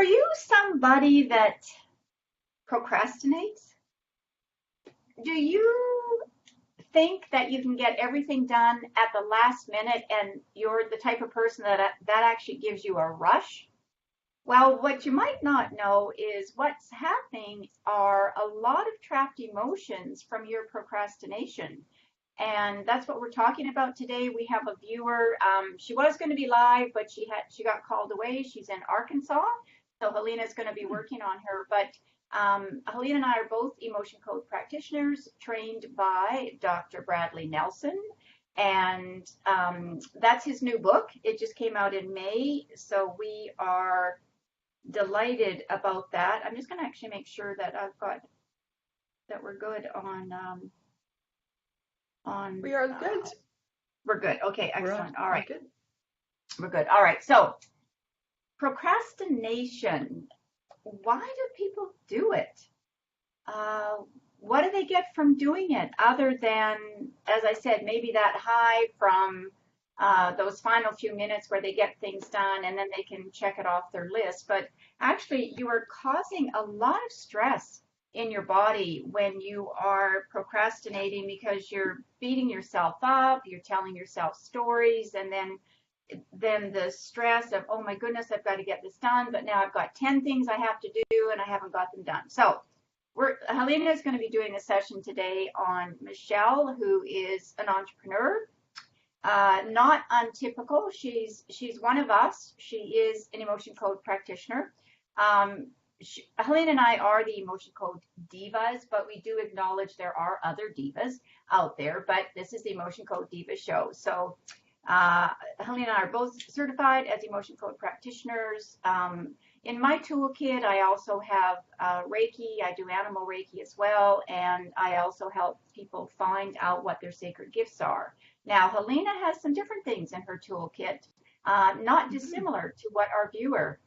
are you somebody that procrastinates? Do you think that you can get everything done at the last minute and you're the type of person that actually gives you a rush? Well, what you might not know is what's happening are a lot of trapped emotions from your procrastination. And that's what we're talking about today. We have a viewer. She was going to be live, but she got called away. She's in Arkansas, so Helena is going to be working on her. But Helena and I are both emotion code practitioners trained by Dr. Bradley Nelson, and that's his new book. It just came out in May, so we are delighted about that. I'm just going to actually make sure that we're good on. We are good. We're good. Okay, excellent. All right. Good. We're good. All right. So procrastination, why do people do it? What do they get from doing it other than, as I said, maybe that high from those final few minutes where they get things done and then they can check it off their list. But actually, you are causing a lot of stress in your body when you are procrastinating because you're beating yourself up, you're telling yourself stories, and then the stress of, oh my goodness, I've got to get this done, but now I've got 10 things I have to do and I haven't got them done. So Helena is going to be doing a session today on Michelle, who is an entrepreneur. Not untypical. She's one of us. She is an emotion code practitioner. Helena and I are the emotion code divas, but we do acknowledge there are other divas out there, but this is the emotion code diva show. So Helena and I are both certified as emotion code practitioners. In my toolkit, I also have Reiki. I do animal Reiki as well, and I also help people find out what their sacred gifts are. Now, Helena has some different things in her toolkit, not dissimilar to what our viewer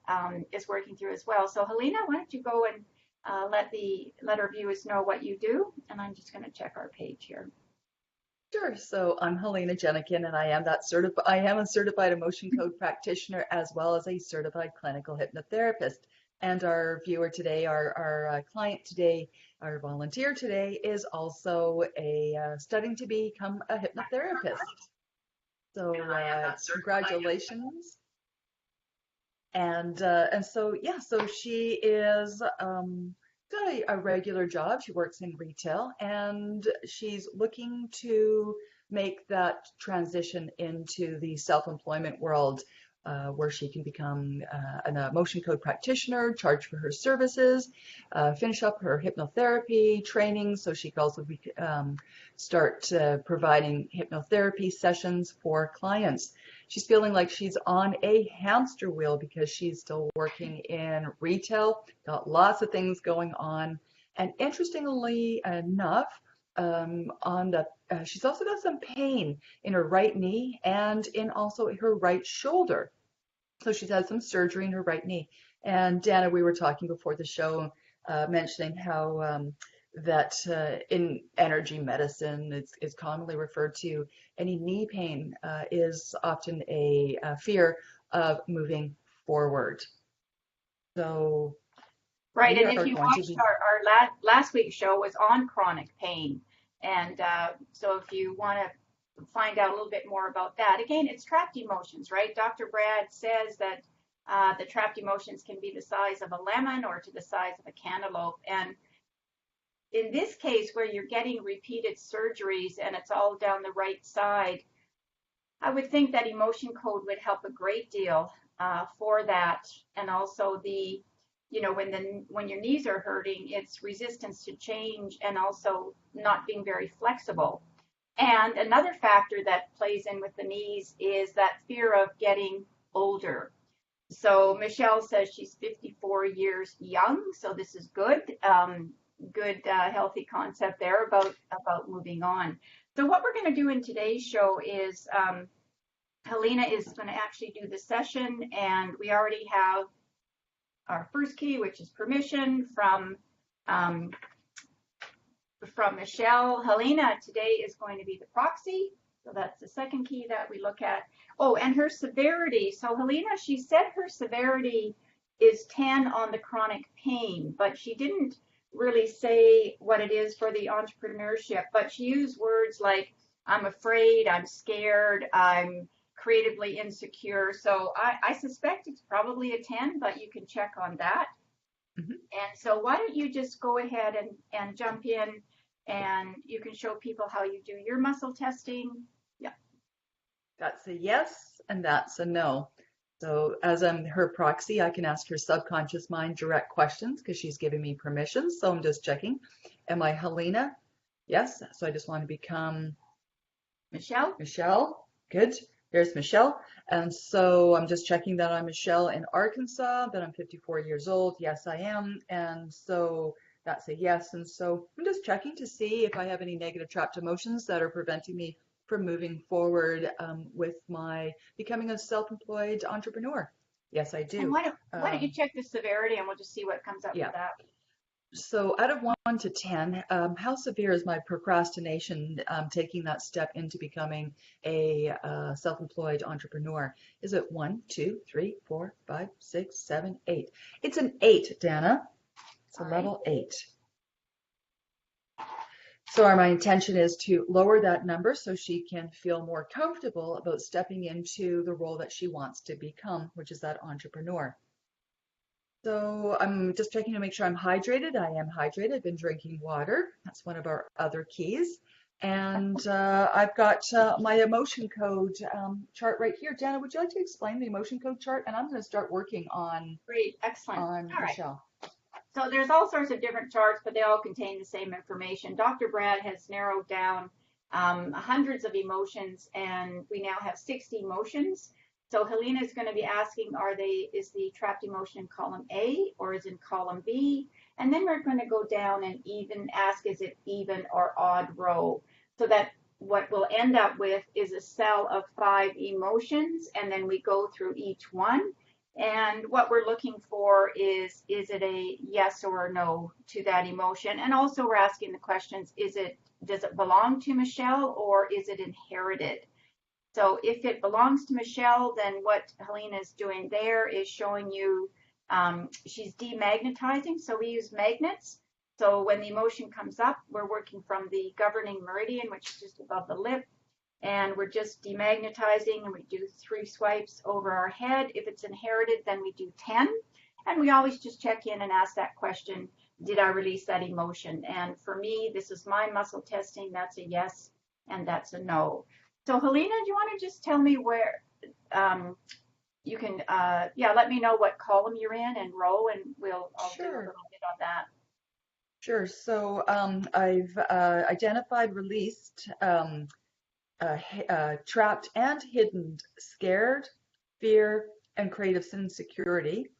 is working through as well. So, Helena, why don't you go and let our viewers know what you do? And I'm just going to check our page here. Sure. So I'm Helena Jenikin, and I am a certified emotion code practitioner as well as a certified clinical hypnotherapist. And our viewer today, our client today, our volunteer today is also studying to become a hypnotherapist. So congratulations. And so she is got a regular job. She works in retail, and she's looking to make that transition into the self-employment world, where she can become an emotion code practitioner, charge for her services, finish up her hypnotherapy training, so she can also start providing hypnotherapy sessions for clients. She's feeling like she's on a hamster wheel because she's still working in retail, got lots of things going on. And interestingly enough, she's also got some pain in her right knee and in also her right shoulder. So she's had some surgery in her right knee. And Dana, we were talking before the show, mentioning how that in energy medicine, it's commonly referred to, any knee pain is often a fear of moving forward. So right, and if you watched our last week's show was on chronic pain, and so if you want to find out a little bit more about that, again, it's trapped emotions, right? Dr. Brad says that the trapped emotions can be the size of a lemon or to the size of a cantaloupe, and in this case, where you're getting repeated surgeries and it's all down the right side, I would think that emotion code would help a great deal for that. And also when your knees are hurting, it's resistance to change and also not being very flexible. And another factor that plays in with the knees is that fear of getting older. So Michelle says she's 54 years young, so this is good. Good healthy concept there about moving on. So what we're going to do in today's show is Helena is going to actually do the session, and we already have our first key, which is permission from Michelle. Helena today is going to be the proxy, so that's the second key that we look at. Oh, and her severity. So Helena, she said her severity is 10 on the chronic pain, but she didn't really say what it is for the entrepreneurship, but she used words like, I'm afraid, I'm scared, I'm creatively insecure. So I suspect it's probably a 10, but you can check on that. Mhm. And so why don't you just go ahead and jump in and you can show people how you do your muscle testing. Yeah. That's a yes and that's a no. So as I'm her proxy, I can ask her subconscious mind direct questions because she's giving me permission. So I'm just checking. Am I Helena? Yes. So I just want to become Michelle? Michelle. Good. There's Michelle. And so I'm just checking that I'm Michelle in Arkansas, that I'm 54 years old. Yes, I am. And so that's a yes. And so I'm just checking to see if I have any negative trapped emotions that are preventing me from moving forward with my becoming a self-employed entrepreneur. Yes, I And do. why don't you check the severity and we'll just see what comes up for Yeah. that. So out of 1 to 10, how severe is my procrastination taking that step into becoming a self-employed entrepreneur? Is it 1, 2, 3, 4, 5, 6, 7, 8? It's an 8, Dana. It's a All right. level 8. So my intention is to lower that number so she can feel more comfortable about stepping into the role that she wants to become, which is that entrepreneur. So I'm just checking to make sure I'm hydrated. I am hydrated. I've been drinking water. That's one of our other keys. And I've got my emotion code chart right here. Jana, would you like to explain the emotion code chart? And I'm going to start working Great. Excellent. on All right. Michelle. So there's all sorts of different charts, but they all contain the same information. Dr. Brad has narrowed down hundreds of emotions, and we now have 60 emotions. So Helena is going to be asking, is the trapped emotion in column A or is in column B? And then we're going to go down and even ask, is it even or odd row? So that what we'll end up with is a cell of 5 emotions, and then we go through each one. And what we're looking for is it a yes or a no to that emotion? And also we're asking the questions, does it belong to Michelle or is it inherited? So if it belongs to Michelle, then what Helena is doing there is showing you she's demagnetizing. So we use magnets. So when the emotion comes up, we're working from the governing meridian, which is just above the lip, and we're just demagnetizing, and we do 3 swipes over our head. If it's inherited, then we do 10. And we always just check in and ask that question, did I release that emotion? And for me, this is my muscle testing. That's a yes, and that's a no. So Helena, do you want to just tell me where you can, yeah, let me know what column you're in and row, and I'll do a Sure. little bit on that. Sure. So I've identified, released, trapped and hidden, scared, fear, and creative insecurity.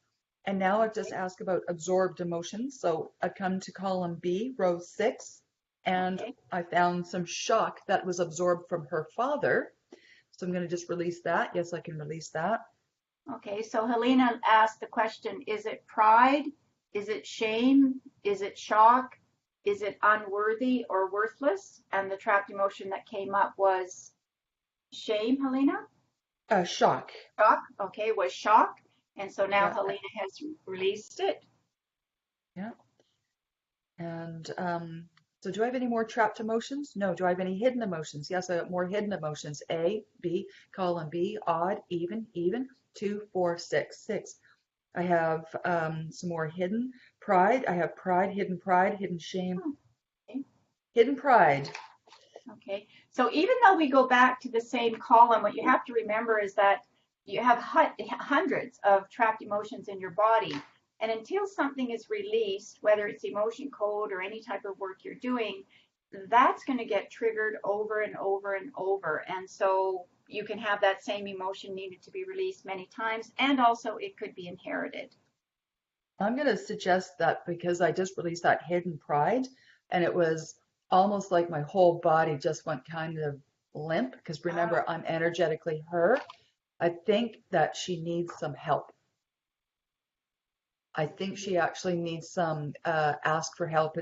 And now I've just Okay. asked about absorbed emotions. So I come to column B, row 6, and Okay. I found some shock that was absorbed from her father. So I'm going to just release that. Yes, I can release that. Okay, so Helena asked the question, is it pride? Is it shame? Is it shock? Is it unworthy or worthless? And the trapped emotion that came up was shame, Helena? Shock. Shock, okay, was shock. And so now Yeah. Helena has released it. Yeah. And so do I have any more trapped emotions? No. Do I have any hidden emotions? Yes, I have more hidden emotions. A, B, column B, odd, even, 2, 4, 6, 6. I have some more hidden pride. I have pride, hidden shame, Okay. hidden pride. Okay, so even though we go back to the same column, what you have to remember is that you have hundreds of trapped emotions in your body. And until something is released, whether it's emotion code or any type of work you're doing, that's going to get triggered over and over and over. And so you can have that same emotion needed to be released many times, and also it could be inherited. I'm going to suggest that because I just released that hidden pride, and it was almost like my whole body just went kind of limp because remember, I'm energetically her. I think that she needs some help. I think she actually needs some ask for help.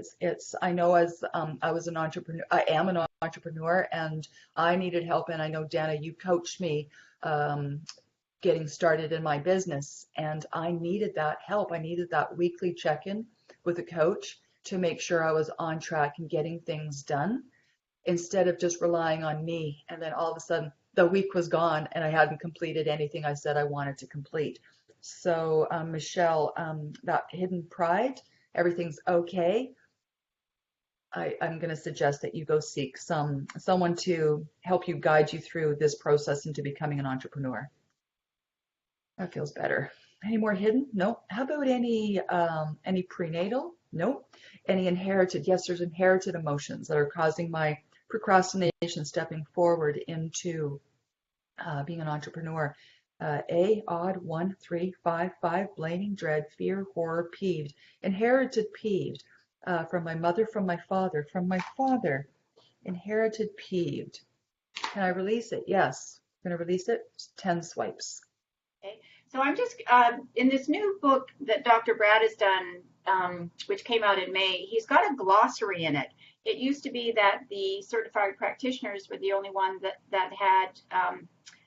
I know as I was an entrepreneur, I am an entrepreneur, and I needed help. And I know Dana, you coached me getting started in my business. And I needed that help. I needed that weekly check-in with a coach to make sure I was on track and getting things done instead of just relying on me. And then all of a sudden, the week was gone and I hadn't completed anything I said I wanted to complete. So, Michelle, that hidden pride, everything's okay. I'm going to suggest that you go seek someone to help you guide you through this process into becoming an entrepreneur. That feels better. Any more hidden? No. How about any prenatal? No. Any inherited? Yes, there's inherited emotions that are causing my procrastination stepping forward into being an entrepreneur. A, odd, 1, 3, 5, 5, blaming, dread, fear, horror, peeved. Inherited peeved from my mother, from my father, inherited peeved. Can I release it? Yes. I'm going to release it. 10 swipes. Okay. So I'm just, in this new book that Dr. Brad has done, which came out in May, he's got a glossary in it. It used to be that the certified practitioners were the only one that had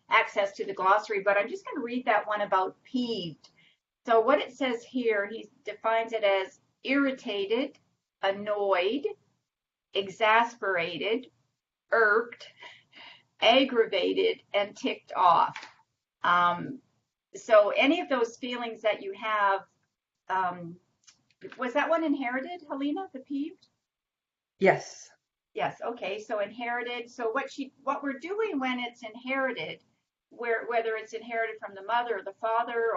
access to the glossary, but I'm just going to read that one about peeved. So what it says here, he defines it as irritated, annoyed, exasperated, irked, aggravated, and ticked off. So any of those feelings that you have, was that one inherited, Helena, the peeved? Yes. Yes. Okay. So inherited. So what we're doing when it's inherited, whether it's inherited from the mother or the father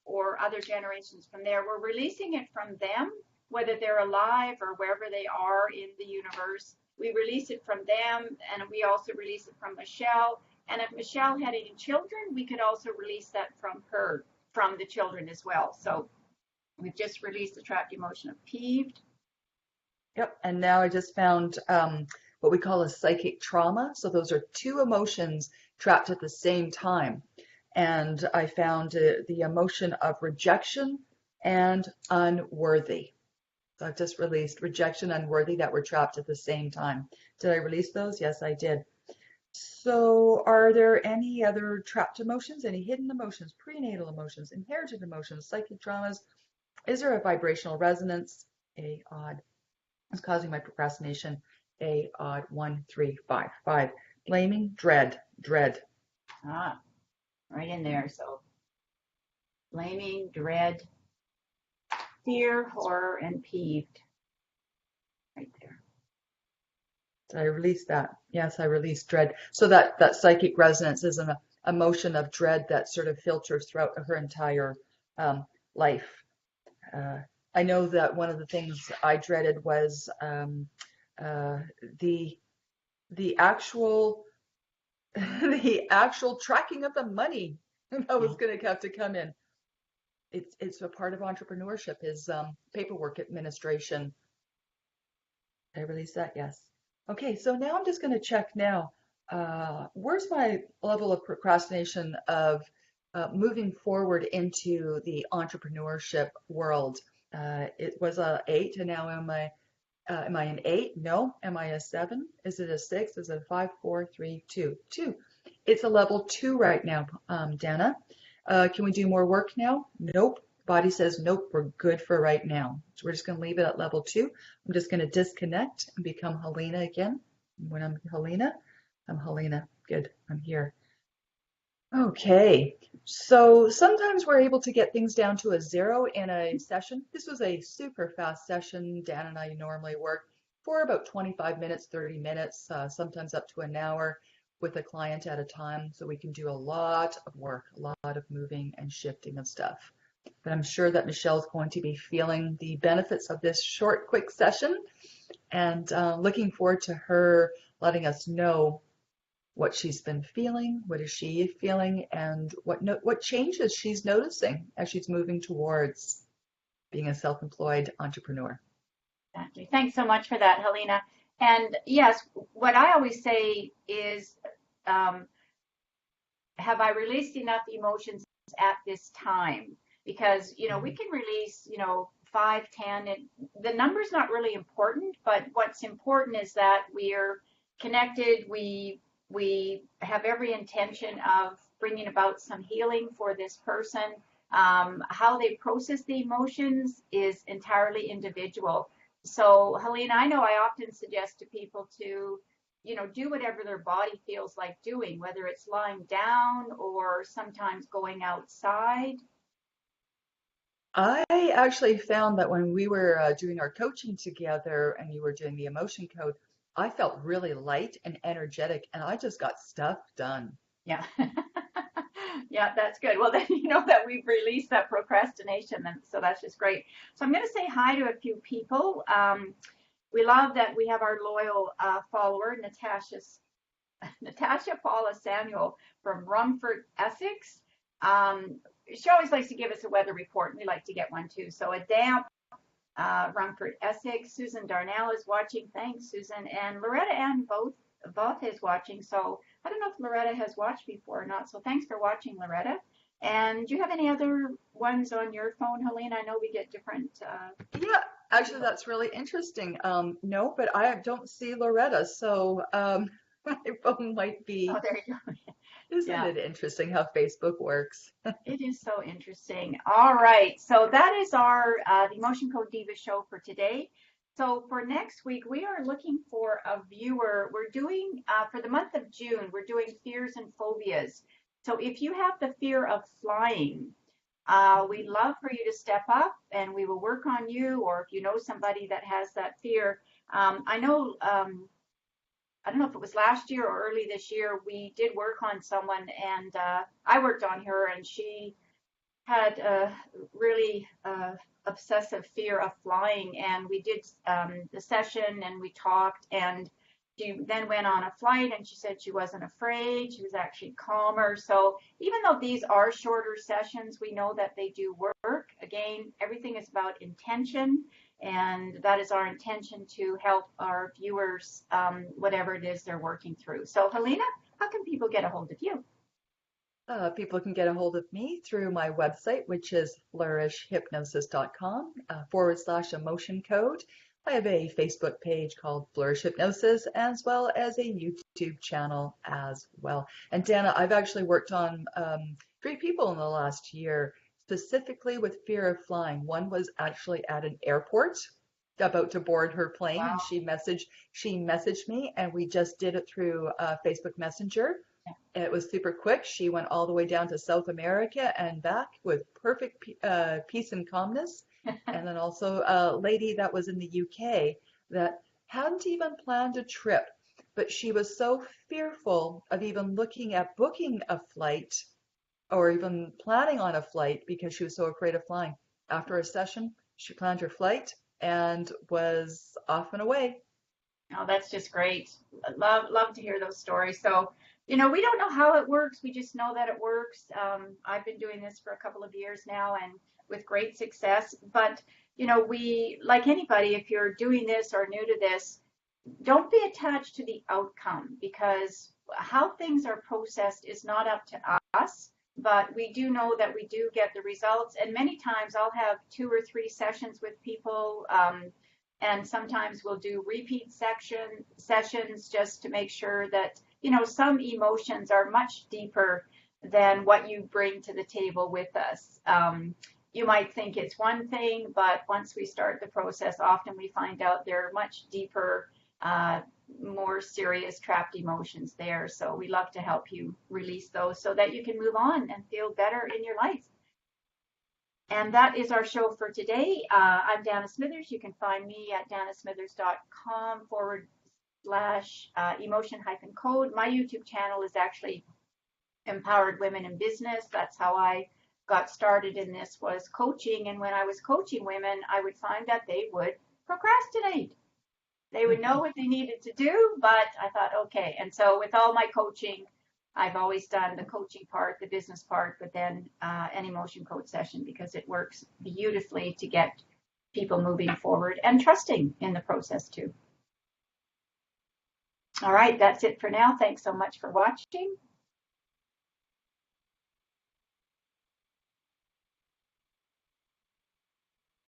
or other generations from there, we're releasing it from them, whether they're alive or wherever they are in the universe. We release it from them, and we also release it from Michelle. And if Michelle had any children, we could also release that from her, from the children as well. So we've just released the trapped emotion of peeved. Yep. And now I just found what we call a psychic trauma. So those are two emotions trapped at the same time. And I found the emotion of rejection and unworthy. So I've just released rejection, unworthy, that were trapped at the same time. Did I release those? Yes, I did. So are there any other trapped emotions, any hidden emotions, prenatal emotions, inherited emotions, psychic traumas? Is there a vibrational resonance? A, odd. It's causing my procrastination. A, odd, 1, 3, 5, 5. Blaming, dread. Ah, right in there. So blaming, dread, fear, horror, and peeved. Right there. Did I release that? Yes, I released dread. So that psychic resonance is an emotion of dread that sort of filters throughout her entire life. I know that one of the things I dreaded was the actual the actual tracking of the money that was going to have to come in. It's a part of entrepreneurship is paperwork administration. Did I release that? Yes. Okay, so now I'm just going to check now. Where's my level of procrastination of moving forward into the entrepreneurship world? It was a 8, and now am I an 8? No. Am I a 7? Is it a 6? Is it a 5, 4, 3, 2? 2. It's a level 2 right now, Dana. Can we do more work now? Nope. Body says, nope, we're good for right now. So we're just going to leave it at level 2. I'm just going to disconnect and become Helena again. When I'm Helena, I'm Helena. Good, I'm here. Okay, so sometimes we're able to get things down to a 0 in a session. This was a super fast session. Dan and I normally work for about 25 minutes, 30 minutes, sometimes up to an hour with a client at a time. So we can do a lot of work, a lot of moving and shifting of stuff. But I'm sure that Michelle's going to be feeling the benefits of this short, quick session, and looking forward to her letting us know what she's been feeling, what is she feeling, and what changes she's noticing as she's moving towards being a self-employed entrepreneur. Exactly. Thanks so much for that, Helena. And yes, what I always say is, have I released enough emotions at this time? Because, we can release, 5, 10, and the number's not really important, but what's important is that we are connected. We have every intention bringing about some healing for this person. How they process the emotions is entirely individual. So, Helena, I know I often suggest to people to, do whatever their body feels like doing, whether it's lying down or sometimes going outside. I actually found that when we were doing our coaching together and you were doing the emotion code, I felt really light and energetic, and I just got stuff done. Yeah. Yeah, that's good. Well, then you know that we've released that procrastination, and so that's just great. So I'm going to say hi to a few people. We love that we have our loyal follower, Natasha Paula Samuel from Rumford, Essex. She always likes to give us a weather report, and we like to get one too. So a damp Rumford, Essex. Susan Darnell is watching. Thanks, Susan. And Loretta Ann both is watching. So I don't know if Loretta has watched before or not. So thanks for watching, Loretta. And do you have any other ones on your phone, Helene? I know we get different Yeah, actually, people. that's really interesting. No, but I don't see Loretta, so my phone might Oh, be. there you go. Isn't Yeah. it interesting how Facebook works? It is so interesting. All right, so that is our the Emotion Code Diva show for today. So for next week, we are looking for a viewer. We're doing for the month of June, we're doing fears and phobias. So if you have the fear of flying, we'd love for you to step up, and we will work on you. Or if you know somebody that has that fear, I know. I don't know if it was last year or early this year, we did work on someone, and I worked on her, and she had a really obsessive fear of flying. And we did the session, and we talked, and she then went on a flight, and she said she wasn't afraid. She was actually calmer. So even though these are shorter sessions, we know that they do work. Again, everything is about intention, and that is our intention to help our viewers, whatever it is they're working through. So, Helena, how can people get a hold of you? People can get a hold of me through my website, which is flourishhypnosis.com / emotion code. I have a Facebook page called Flourish Hypnosis, as well as a YouTube channel as well. And Dana, I've actually worked on 3 people in the last year, specifically with fear of flying. One was actually at an airport, about to board her plane, and Wow. she messaged me, and we just did it through Facebook Messenger. It was super quick. She went all the way down to South America and back with perfect peace and calmness. And then also a lady that was in the UK that hadn't even planned a trip, but she was so fearful of even looking at booking a flight or even planning on a flight because she was so afraid of flying. After a session, she planned her flight and was off and away. Oh, that's just great. Love to hear those stories. So, we don't know how it works. We just know that it works. I've been doing this for a couple of years now, and with great success. But, we, like anybody, if you're doing this or new to this, don't be attached to the outcome, because how things are processed is not up to us. But we do know that we do get the results. And many times I'll have 2 or 3 sessions with people. And sometimes we'll do repeat sessions just to make sure that, some emotions are much deeper than what you bring to the table with us. You might think it's one thing, but once we start the process, often we find out there are much deeper, uh, more serious trapped emotions there. So we love to help you release those so that you can move on and feel better in your life. And that is our show for today. I'm Dana Smithers. You can find me at danasmithers.com / emotion code. My YouTube channel is actually Empowered Women in Business. That's how I got started in this, was coaching. And when I was coaching women, I would find that they would procrastinate. They would know what they needed to do, but I thought, okay. And so with all my coaching, I've always done the coaching part, the business part, but then an emotion code session, because it works beautifully to get people moving forward and trusting in the process too. All right, that's it for now. Thanks so much for watching.